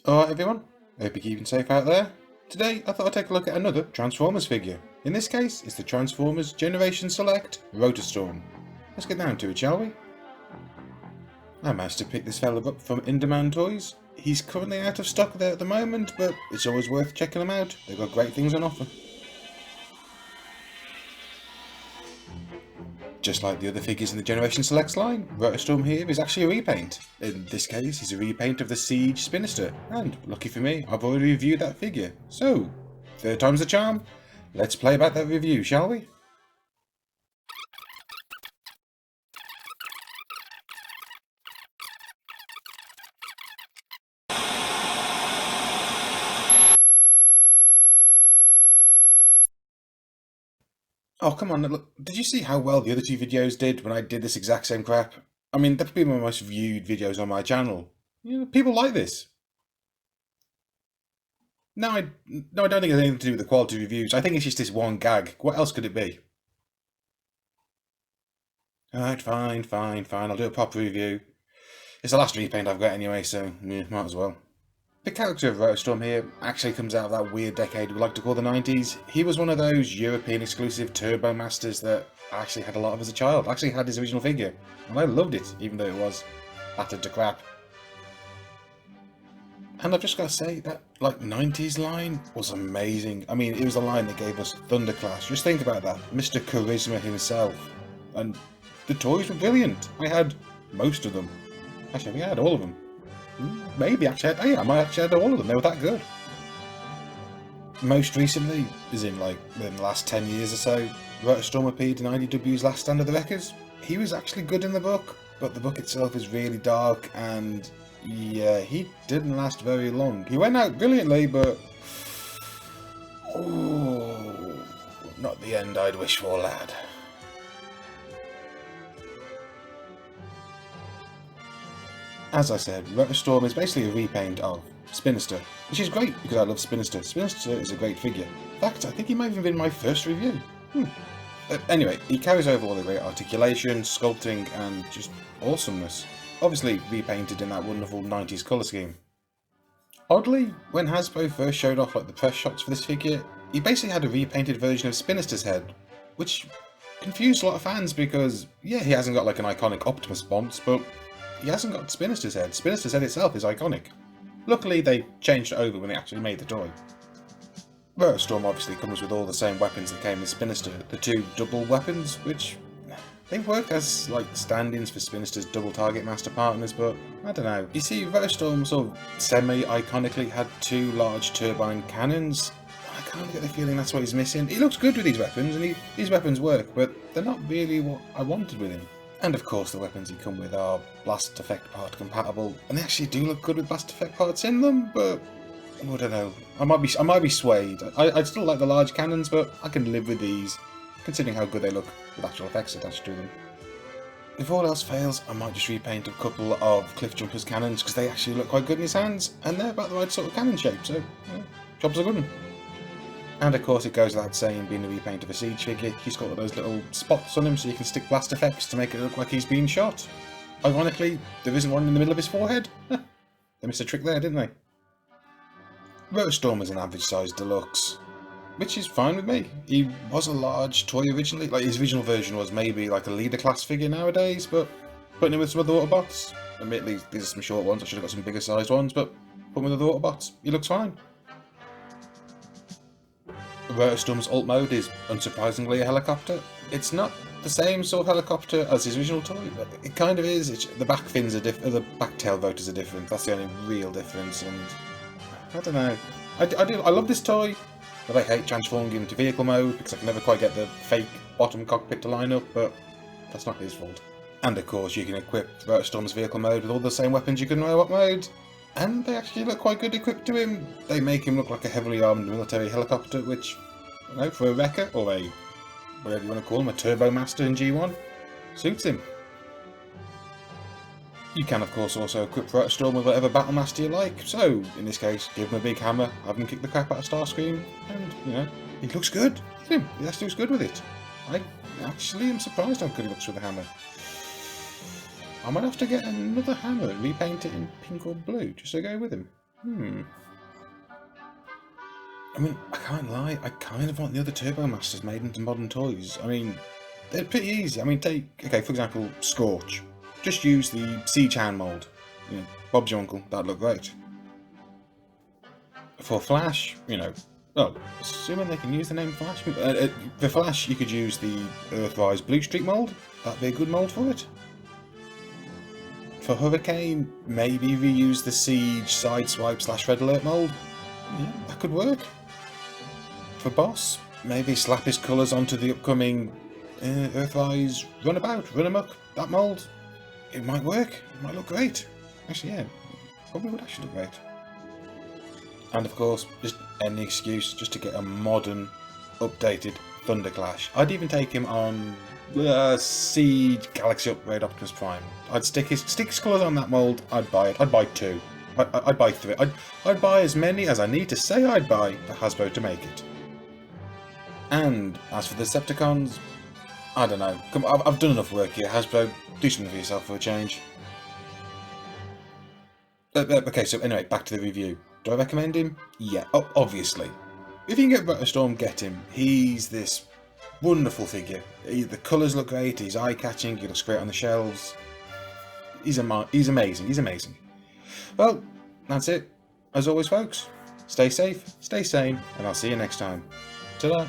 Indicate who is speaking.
Speaker 1: Alright everyone, hope you're keeping safe out there. Today I thought I'd take a look at another Transformers figure. In this case, it's the Transformers Generation Select Rotorstorm. Let's get down to it, shall we? I managed to pick this fella up from In-Demand Toys. He's currently out of stock there at the moment, but it's always worth checking them out. They've got great things on offer. Just like the other figures in the Generation Selects line, Rotorstorm here is actually a repaint. In this case, he's a repaint of the Siege Spinster, and lucky for me, I've already reviewed that figure. So, third time's the charm. Let's play about that review, shall we? Oh, come on, look, did you see how well the other two videos did when I did this exact same crap? I mean, that's been my most viewed videos on my channel. You know, people like this. No, I don't think it's anything to do with the quality of reviews. I think it's just this one gag. What else could it be? Alright, fine. I'll do a proper review. It's the last repaint I've got anyway, so yeah, might as well. The character of Rotorstorm here actually comes out of that weird decade we like to call the 90s. He was one of those European exclusive Turbo Masters that I actually had a lot of as a child. I actually had his original figure, and I loved it, even though it was battered to crap. And I've just got to say, that 90s line was amazing. I mean, it was a line that gave us Thunderclash. Just think about that. Mr. Charisma himself. And the toys were brilliant. I had most of them. Actually, I think I had all of them. Maybe actually, I might actually had all of them. They were that good. Most recently, as in within the last 10 years or so, Rotorstorm appeared in IDW's Last Stand of the Wreckers. He was actually good in the book, but the book itself is really dark, and yeah, he didn't last very long. He went out brilliantly, but oh, not the end I'd wish for, lad. As I said, Rotorstorm is basically a repaint of Spinster, which is great because I love Spinster. Spinster is a great figure. In fact, I think he might have been my first review. Anyway, he carries over all the great articulation, sculpting, and just awesomeness. Obviously repainted in that wonderful 90s colour scheme. Oddly, when Hasbro first showed off the press shots for this figure, he basically had a repainted version of Spinster's head, which confused a lot of fans because, yeah, he hasn't got an iconic Optimus bounce, but he hasn't got Spinster's head. Spinster's head itself is iconic. Luckily, they changed it over when they actually made the toy. Rotorstorm obviously comes with all the same weapons that came with Spinster, the two double weapons, which they work as stand-ins for Spinster's double target master partners, but I don't know. You see, Rotorstorm sort of semi-iconically had two large turbine cannons. I kind of get the feeling that's what he's missing. He looks good with these weapons, and these weapons work, but they're not really what I wanted with him. And of course the weapons he come with are blast effect part compatible, and they actually do look good with blast effect parts in them, but I don't know. I might be swayed. I'd still like the large cannons, but I can live with these, considering how good they look with actual effects attached to them. If all else fails, I might just repaint a couple of Cliff Jumper's cannons, because they actually look quite good in his hands, and they're about the right sort of cannon shape, so yeah, job's a good one. And of course it goes without saying, being a repaint of a Siege figure, he's got all those little spots on him so you can stick blast effects to make it look like he's being shot. Ironically, there isn't one in the middle of his forehead. They missed a trick there, didn't they? Rotorstorm is an average sized deluxe, which is fine with me. He was a large toy originally, his original version was maybe a leader class figure nowadays, but putting him with some other Autobots, admittedly these are some short ones, I should have got some bigger sized ones, but put him with other Autobots, he looks fine. Rotorstorm's alt mode is unsurprisingly a helicopter. It's not the same sort of helicopter as his original toy, but it kind of is. The back fins are different, the back tail rotors are different. That's the only real difference, and I don't know. I love this toy, but I hate transforming into vehicle mode because I can never quite get the fake bottom cockpit to line up, but that's not his fault. And of course you can equip Rotorstorm's vehicle mode with all the same weapons you can in robot mode, and they actually look quite good equipped to him. They make him look like a heavily armed military helicopter, which, for a wrecker, or a, whatever you want to call him, a Turbo Master in G1, suits him. You can of course also equip Rotorstorm with whatever Battle Master you like, so in this case, give him a big hammer, have him kick the crap out of Starscream, and, he looks good. Look at him, he actually looks good with it. I actually am surprised how good he looks with the hammer. I might have to get another hammer and repaint it in pink or blue, just to go with him. I mean, I can't lie, I kind of want the other Turbo Masters made into modern toys. I mean, they're pretty easy. I mean, okay, for example, Scorch. Just use the Siege Hand mould. You know, Bob's your uncle, that'd look great. For Flash, you know, well, assuming they can use the name Flash. For Flash, you could use the Earthrise Blue Streak mould. That'd be a good mould for it. For Hurricane, maybe reuse the Siege Sideswipe / Red Alert mould. Yeah, that could work. For Boss, maybe slap his colours onto the upcoming Earthrise Runabout, Runamuck, that mould. It might work. It might look great. Actually, yeah, probably would actually look great. And of course, just any excuse just to get a modern, updated Thunderclash. I'd even take him on Siege Galaxy Upgrade Optimus Prime. I'd stick his colours on that mould. I'd buy it. I'd buy 2. I'd buy 3. I'd buy as many as I need to say I'd buy for Hasbro to make it. And as for the Decepticons, I don't know. Come, I've done enough work here, Hasbro. Do something for yourself for a change. Okay, so anyway, back to the review. Do I recommend him? Yeah, obviously. If you can get Rotorstorm, get him. He's this wonderful figure. The colours look great, he's eye-catching, he looks great on the shelves. He's amazing, he's amazing. Well, that's it. As always, folks, stay safe, stay sane, and I'll see you next time. Ta-da!